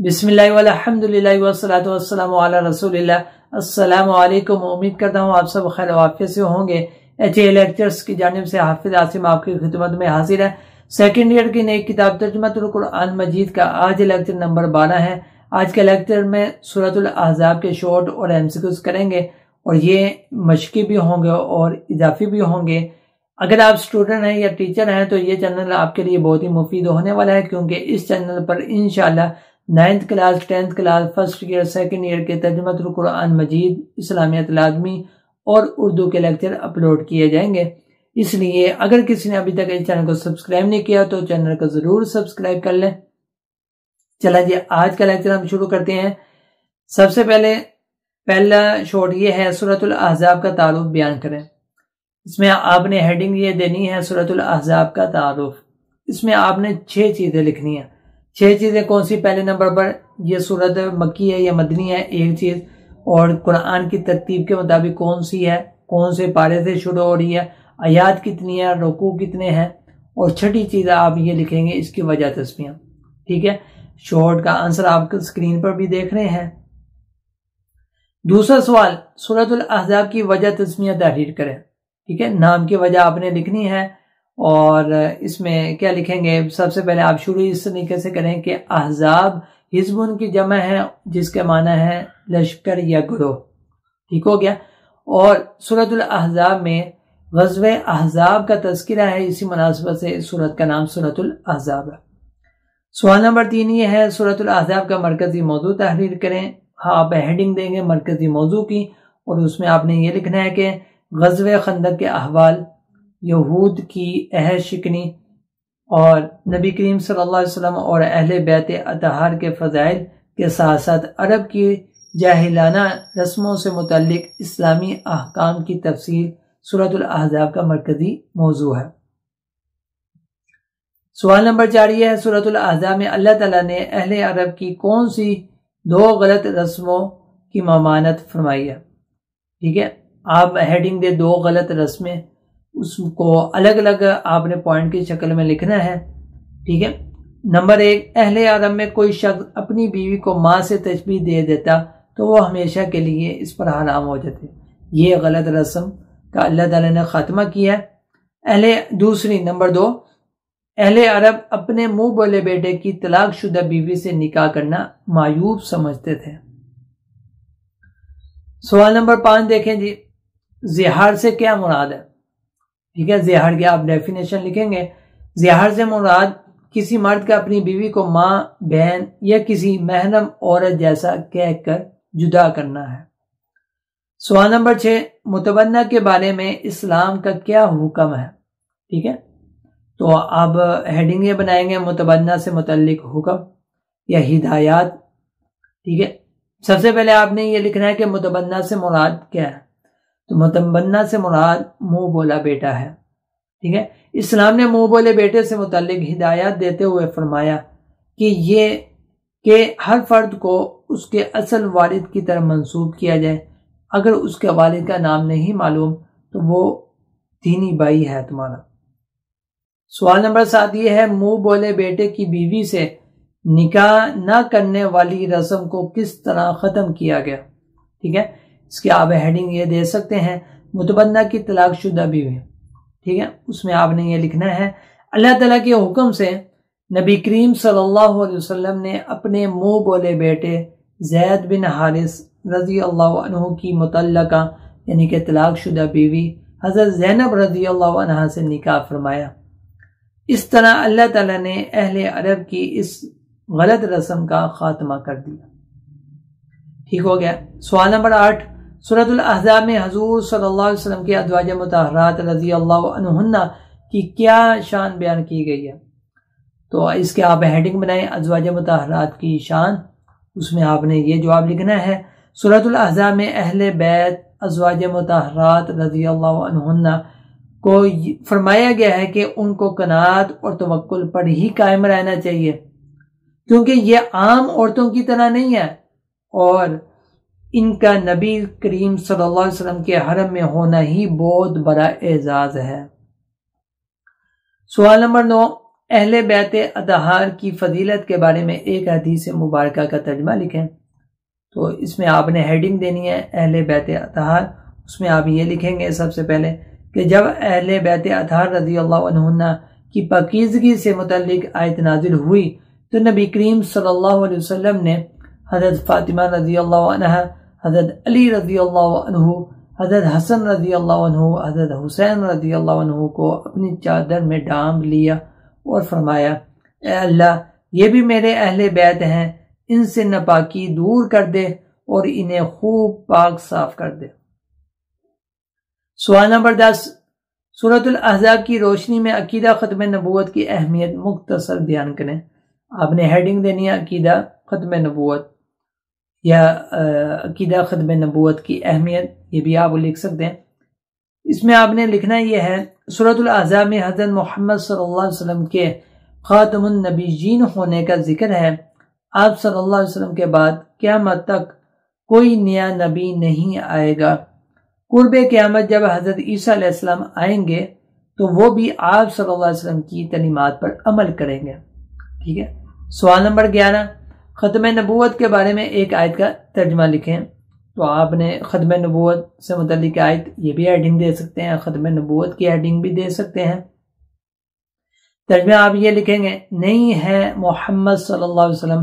بسم اللہ والحمدللہ والصلاۃ والسلام علی رسول اللہ۔ السلام علیکم، امید کرتا ہوں آپ سب خیر و عافیت سے ہوں گے۔ ایچ اے لیکچرز کی جانب سے حافظ عاصم آپ کی خدمت میں حاضر ہے۔ سیکنڈ ایئر کی نئی کتاب ترجمہ القرآن مجید کا آج لیکچر نمبر 12 ہے۔ آج کے لیکچر میں سورۃ الاحزاب کے شارٹ اور MCQs کریں گے، اور یہ مشقی بھی ہوں گے اور اضافی بھی ہوں گے۔ اگر آپ اسٹوڈنٹ ہیں یا ٹیچر ہیں تو یہ چینل آپ کے لیے بہت ہی مفید ہونے والا ہے، کیونکہ اس چینل پر انشاءاللہ 9th class, 10th class, first year, second year کے ترجمہ القرآن مجید، اسلامیات لازمی اور اردو کے لیکچر اپلوڈ کیے جائیں گے۔ اس لیے اگر کسی نے ابھی تک اس چینل کو سبسکرائب نہیں کیا تو چینل کو ضرور سبسکرائب کر لیں۔ چلا جی، آج کا لیکچر ہم شروع کرتے ہیں۔ سب سے پہلا شارٹ یہ ہے، سورۃ الاحزاب کا تعارف بیان کریں۔ اس میں آپ نے ہیڈنگ یہ دینی ہے، سورۃ الاحزاب کا تعارف۔ اس میں آپ نے 6 چیزیں لکھنی ہیں۔ 6 چیزیں کون سی؟ پہلے نمبر پر یہ سورت مکی ہے یا مدنی ہے، ایک چیز، اور قرآن کی ترتیب کے مطابق کون سی ہے، کون سے پارے سے شروع ہو رہی ہے، آیات کتنی ہے، رکوع کتنے ہیں، اور چھٹی چیز آپ یہ لکھیں گے اس کی وجہ تسمیہ۔ ٹھیک ہے، شارٹ کا آنسر آپ اسکرین پر بھی دیکھ رہے ہیں۔ دوسرا سوال، سورۃ الاحزاب کی وجہ تسمیہ تحریر کریں۔ ٹھیک ہے، نام کی وجہ آپ نے لکھنی ہے، اور اس میں کیا لکھیں گے؟ سب سے پہلے آپ شروع اس طریقے سے کریں کہ احزاب حزب کی جمع ہے، جس کے معنی ہے لشکر یا گروہ۔ ٹھیک ہو گیا۔ اور سورۃ الاحزاب میں غزوہ احزاب کا تذکرہ ہے، اسی مناسبت سے سورت کا نام سورۃ الاحزاب ہے۔ سوال نمبر 3 یہ ہے، سورۃ الاحزاب کا مرکزی موضوع تحریر کریں۔ آپ ہیڈنگ دیں گے مرکزی موضوع کی، اور اس میں آپ نے یہ لکھنا ہے کہ غزوہ خندق کے احوال، یہود کی عہد شکنی، اور نبی کریم صلی اللہ علیہ وسلم اور اہل بیت اطہار کے فضائل کے ساتھ ساتھ عرب کی جاہلانہ رسموں سے متعلق اسلامی احکام کی تفصیل سورۃ الاحزاب کا مرکزی موضوع ہے۔ سوال نمبر 4 یہ ہے، سورۃ الاحزاب میں اللہ تعالیٰ نے اہل عرب کی کون سی 2 غلط رسموں کی ممانعت فرمائی ہے؟ ٹھیک ہے، آپ ہیڈنگ دے 2 غلط رسمیں، اس کو الگ الگ آپ نے پوائنٹ کی شکل میں لکھنا ہے۔ ٹھیک ہے، نمبر 1، اہل عرب میں کوئی شخص اپنی بیوی کو ماں سے تشبیہ دے دیتا تو وہ ہمیشہ کے لیے اس پر حرام ہو جاتے۔ یہ غلط رسم کا اللہ تعالیٰ نے خاتمہ کیا ہے۔ دوسری نمبر 2، اہل عرب اپنے منہ بولے بیٹے کی طلاق شدہ بیوی سے نکاح کرنا معیوب سمجھتے تھے۔ سوال نمبر 5 دیکھیں جی، زہار سے کیا مراد ہے؟ ٹھیک ہے، زہار کی آپ ڈیفینیشن لکھیں گے۔ زہار سے مراد کسی مرد کا اپنی بیوی کو ماں، بہن یا کسی محرم عورت جیسا کہہ کر جدا کرنا ہے۔ سوال نمبر 6، متبنہ کے بارے میں اسلام کا کیا حکم ہے؟ ٹھیک ہے، تو آپ ہیڈنگ یہ بنائیں گے، متبنہ سے متعلق حکم یا ہدایات۔ ٹھیک ہے، سب سے پہلے آپ نے یہ لکھنا ہے کہ متبنہ سے مراد کیا ہے۔ تو متبنہ سے مراد منہ بولا بیٹا ہے۔ ٹھیک ہے، اسلام نے منہ بولے بیٹے سے متعلق ہدایات دیتے ہوئے فرمایا کہ ہر فرد کو اس کے اصل والد کی طرف منسوب کیا جائے۔ اگر اس کے والد کا نام نہیں معلوم تو وہ دینی بھائی ہے تمہارا۔ سوال نمبر 7 یہ ہے، منہ بولے بیٹے کی بیوی سے نکاح نہ کرنے والی رسم کو کس طرح ختم کیا گیا؟ ٹھیک ہے، اس کی آپ ہیڈنگ یہ دے سکتے ہیں، متبنہ کی طلاق شدہ بیوی۔ ٹھیک ہے، اس میں آپ نے یہ لکھنا ہے، اللہ تعالیٰ کے حکم سے نبی کریم صلی اللہ علیہ وسلم نے اپنے منہ بولے بیٹے زید بن حارث رضی اللہ عنہ کی مطلقہ یعنی کہ طلاق شدہ بیوی حضرت زینب رضی اللہ عنہ سے نکاح فرمایا۔ اس طرح اللہ تعالیٰ نے اہل عرب کی اس غلط رسم کا خاتمہ کر دیا۔ ٹھیک ہو گیا۔ سوال نمبر 8، سورۃ الاحزاب میں حضور صلی اللہ علیہ وسلم کی ازواج مطہرات رضی اللہ عنہن کی کیا شان بیان کی گئی ہے؟ تو اس کے آپ ہیڈنگ بنائیں، ازواج مطہرات کی شان۔ اس میں آپ نے یہ جواب لکھنا ہے، سورۃ الاحزاب میں اہل بیت ازواج مطہرات رضی اللہ عنہن کو فرمایا گیا ہے کہ ان کو قناعت اور توکل پر ہی قائم رہنا چاہیے، کیونکہ یہ عام عورتوں کی طرح نہیں ہے، اور ان کا نبی کریم صلی اللہ علیہ وسلم کے حرم میں ہونا ہی بہت بڑا اعزاز ہے۔ سوال نمبر 9، اہل بیت اطہار کی فضیلت کے بارے میں ایک حدیث مبارکہ کا ترجمہ لکھیں۔ تو اس میں آپ نے ہیڈنگ دینی ہے اہل بیت اطہار، اس میں آپ یہ لکھیں گے سب سے پہلے کہ جب اہل بیت اطہار رضی اللہ عنہ کی پاکیزگی سے متعلق آیت نازل ہوئی تو نبی کریم صلی اللہ علیہ وسلم نے حضرت فاطمہ رضی اللہ عنہ، حضرت علی رضی اللہ عنہ، حضرت حسن رضی اللہ عنہ، حضرت حسین رضی اللہ عنہ کو اپنی چادر میں ڈانپ لیا اور فرمایا، اے اللہ یہ بھی میرے اہل بیت ہیں، ان سے ناپاکی دور کر دے اور انہیں خوب پاک صاف کر دے۔ سوال نمبر 10، سورۃ الاحزاب کی روشنی میں عقیدہ ختم نبوت کی اہمیت مختصر بیان کریں۔ آپ نے ہیڈنگ دینی ہے عقیدہ ختم نبوت یا عقیدہ ختم نبوت کی اہمیت، یہ بھی آپ لکھ سکتے ہیں۔ اس میں آپ نے لکھنا یہ ہے، سورۃ الاحزاب میں حضرت محمد صلی اللہ علیہ وسلم کے خاتم النبیین ہونے کا ذکر ہے۔ آپ صلی اللہ علیہ وسلم کے بعد قیامت تک کوئی نیا نبی نہیں آئے گا۔ قرب قیامت جب حضرت عیسیٰ علیہ السلام آئیں گے تو وہ بھی آپ صلی اللہ علیہ وسلم کی تعلیمات پر عمل کریں گے۔ ٹھیک ہے۔ سوال نمبر 11، ختم نبوت کے بارے میں ایک آیت کا ترجمہ لکھیں۔ تو آپ نے ختم نبوت سے متعلق آیت یہ بھی ہیڈنگ دے سکتے ہیں، ختم نبوت کی ہیڈنگ بھی دے سکتے ہیں۔ ترجمہ آپ یہ لکھیں گے، نہیں ہے محمد صلی اللہ علیہ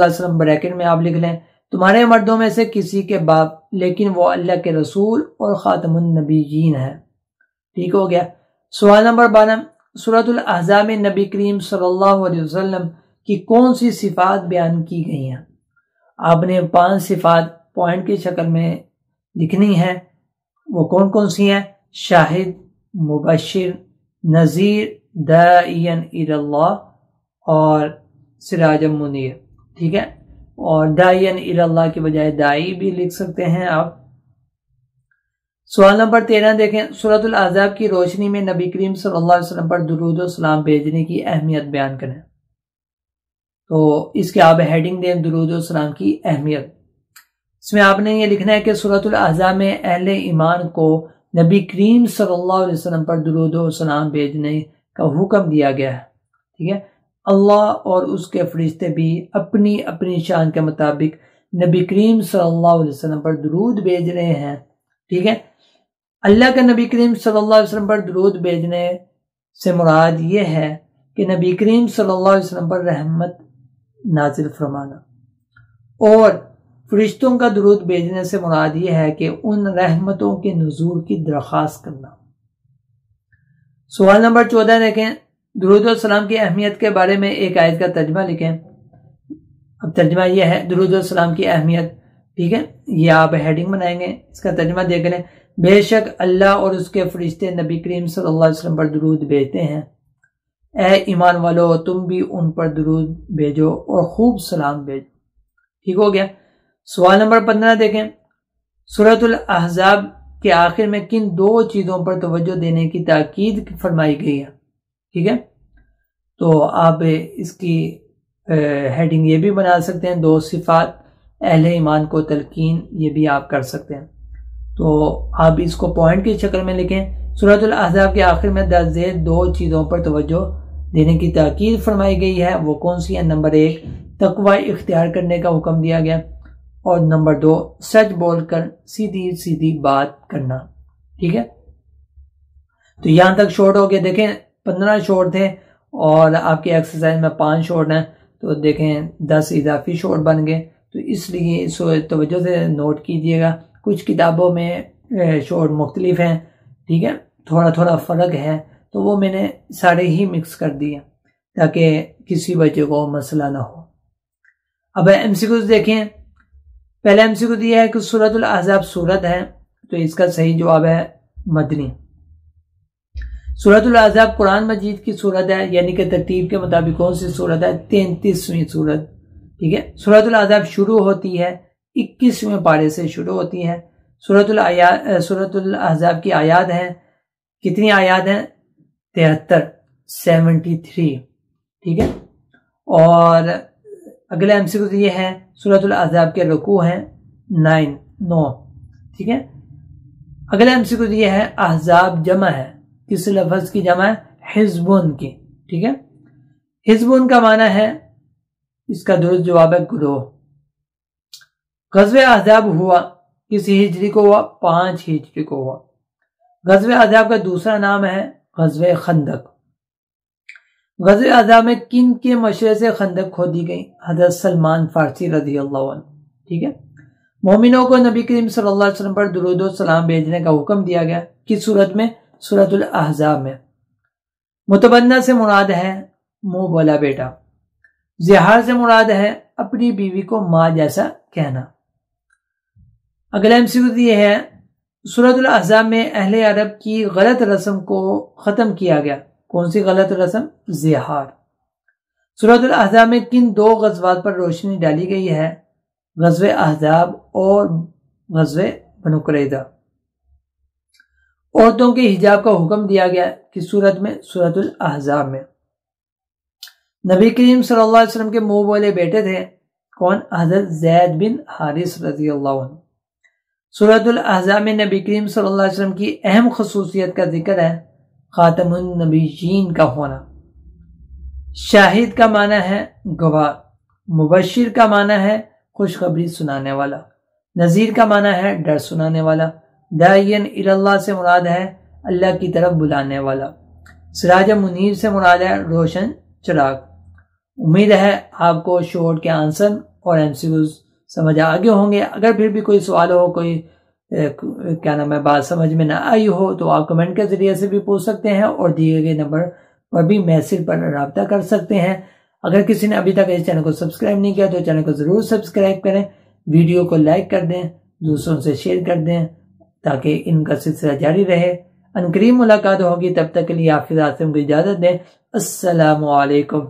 وسلم بریکٹ میں آپ لکھ لیں، تمہارے مردوں میں سے کسی کے باپ، لیکن وہ اللہ کے رسول اور خاتم النبیین ہے۔ ٹھیک ہو گیا۔ سوال نمبر 12، سورۃ الاحزاب میں نبی کریم صلی اللہ علیہ وسلم کی کون سی صفات بیان کی گئی ہیں؟ آپ نے 5 صفات پوائنٹ کی شکل میں لکھنی ہے۔ وہ کون کون سی ہیں؟ شاہد، مبشر، نذیر، داعی الی اللہ اور سراج منیر۔ ٹھیک ہے، اور داعی الی اللہ کی بجائے داعی بھی لکھ سکتے ہیں آپ۔ سوال نمبر 13 دیکھیں، سورۃ الاحزاب کی روشنی میں نبی کریم صلی اللہ علیہ وسلم پر درود و سلام بھیجنے کی اہمیت بیان کریں۔ تو اس کے آپ ہیڈنگ دیں درود و سلام کی اہمیت۔ اس میں آپ نے یہ لکھنا ہے کہ سورۃ الاحزاب میں اہل ایمان کو نبی کریم صلی اللہ علیہ وسلم پر درود و سلام بھیجنے کا حکم دیا گیا ہے۔ ٹھیک ہے، اللہ اور اس کے فرشتے بھی اپنی اپنی شان کے مطابق نبی کریم صلی اللہ علیہ وسلم پر درود بھیج رہے ہیں۔ ٹھیک ہے، اللہ کا نبی کریم صلی اللہ علیہ وسلم پر درود بھیجنے سے مراد یہ ہے کہ نبی کریم صلی اللہ علیہ وسلم پر رحمت نازل فرمانا، اور فرشتوں کا درود بھیجنے سے مراد یہ ہے کہ ان رحمتوں کے نزول کی درخواست کرنا۔ سوال نمبر 14 دیکھیں، درود و سلام کی اہمیت کے بارے میں ایک آیت کا ترجمہ لکھیں۔ اب ترجمہ یہ ہے درود و سلام کی اہمیت۔ ٹھیک ہے، یہ آپ ہیڈنگ بنائیں گے، اس کا ترجمہ دیکھ لیں، بے شک اللہ اور اس کے فرشتے نبی کریم صلی اللہ علیہ وسلم پر درود بھیجتے ہیں، اے ایمان والو تم بھی ان پر درود بھیجو اور خوب سلام بھیجو۔ ٹھیک ہو گیا۔ سوال نمبر 15 دیکھیں، سورۃ الاحزاب کے آخر میں کن 2 چیزوں پر توجہ دینے کی تاکید فرمائی گئی ہے؟ ٹھیک ہے، تو آپ اس کی ہیڈنگ یہ بھی بنا سکتے ہیں، 2 صفات اہل ایمان کو تلقین، یہ بھی آپ کر سکتے ہیں۔ تو آپ اس کو پوائنٹ کی شکل میں لکھیں، سورۃ الاحزاب کے آخر میں درج ذیل 2 چیزوں پر توجہ دینے کی تاکید فرمائی گئی ہے، وہ کون سی ہیں؟ نمبر 1 تقوی اختیار کرنے کا حکم دیا گیا، اور نمبر 2 سچ بول کر سیدھی سیدھی بات کرنا۔ ٹھیک ہے، تو یہاں تک شارٹ ہو گئے۔ دیکھیں 15 شارٹ تھے اور آپ کی ایکسرسائز میں 5 شارٹ ہیں، تو دیکھیں 10 اضافی شارٹ بن گئے، تو اس لیے اس توجہ سے نوٹ کیجئے گا۔ کچھ کتابوں میں شارٹ مختلف ہیں، ٹھیک ہے، تھوڑا تھوڑا فرق ہے، تو وہ میں نے سارے ہی مکس کر دیے تاکہ کسی بچے کو مسئلہ نہ ہو۔ اب ایم سی کیوز دیکھیں۔ پہلا ایم سی کیو یہ ہے کہ سورۃ الاحزاب سورت ہے، تو اس کا صحیح جواب ہے مدنی۔ سورۃ الاحزاب قرآن مجید کی سورت ہے، یعنی کہ ترتیب کے مطابق کون سی سورت ہے؟ 33ویں سورت۔ ٹھیک ہے، سورۃ الاحزاب شروع ہوتی ہے 21ویں پارے سے شروع ہوتی ہے۔ سورۃ الاحزاب کی آیات ہیں، کتنی آیات ہیں؟ 73۔ ٹھیک ہے، اور اگلا ایم سی کیو یہ ہے سورۃ الاحزاب کے رکوع ہیں 9۔ ٹھیک ہے، اگلا ایم سی کیو یہ ہے احزاب جمع ہے، کس لفظ کی جمع ہے؟ حزبن کی۔ ٹھیک ہے، حزبون کا معنی ہے، اس کا درست جواب ہے گروہ۔ غزوہ احزاب ہوا کسی ہجری کو ہوا؟ 5 ہجری کو ہوا۔ غزوہ احزاب کا دوسرا نام ہے غزوہ خندق۔ غزوہ احزاب میں کن کے مشورے سے خندق کھودی گئی؟ حضرت سلمان فارسی رضی اللہ عنہ۔ ٹھیک ہے، مومنوں کو نبی کریم صلی اللہ علیہ وسلم پر درود و سلام بھیجنے کا حکم دیا گیا، کس صورت میں؟ سورۃ الاحزاب میں۔ متبنہ سے مراد ہے منہ بولا بیٹا۔ زہار سے مراد ہے اپنی بیوی کو ماں جیسا کہنا۔ اگلا MCQ یہ ہے، سورۃ الاحزاب میں اہل عرب کی غلط رسم کو ختم کیا گیا، کون سی غلط رسم؟ زہار۔ سورۃ الاحزاب میں کن 2 غزوات پر روشنی ڈالی گئی ہے؟ غزوہ احزاب اور غزوہ بنو قریظہ۔ عورتوں کے حجاب کا حکم دیا گیا کس صورت میں؟ سورۃ الاحزاب میں۔ نبی کریم صلی اللہ علیہ وسلم کے منہ بولے بیٹے تھے کون؟ حضرت زید بن حارث رضی اللہ عنہ۔ سورۃ الاحزاب میں نبی کریم صلی اللہ علیہ وسلم کی اہم خصوصیت کا ذکر ہے خاتم النبیین کا ہونا۔ شاہد کا معنی ہے گواہ، مبشر کا معنی ہے خوشخبری سنانے والا، نذیر کا معنی ہے ڈر سنانے والا، داعین الی اللہ سے مراد ہے اللہ کی طرف بلانے والا، سراج منیر سے مراد ہے روشن چراغ۔ امید ہے آپ کو شورٹ کے آنسر اور MCQs سمجھ آگے ہوں گے۔ اگر پھر بھی کوئی سوال ہو، کوئی بات سمجھ میں نہ آئی ہو تو آپ کمنٹ کے ذریعے سے بھی پوچھ سکتے ہیں اور دیے گئے نمبر پر بھی میسج پر رابطہ کر سکتے ہیں۔ اگر کسی نے ابھی تک اس چینل کو سبسکرائب نہیں کیا تو چینل کو ضرور سبسکرائب کریں، ویڈیو کو لائک کر دیں، دوسروں سے شیئر کر دیں تاکہ ان کا سلسلہ جاری رہے۔ ان قریب ملاقات ہوگی، تب تک کے لیے حافظ عاصم کو اجازت دیں۔ السلام علیکم۔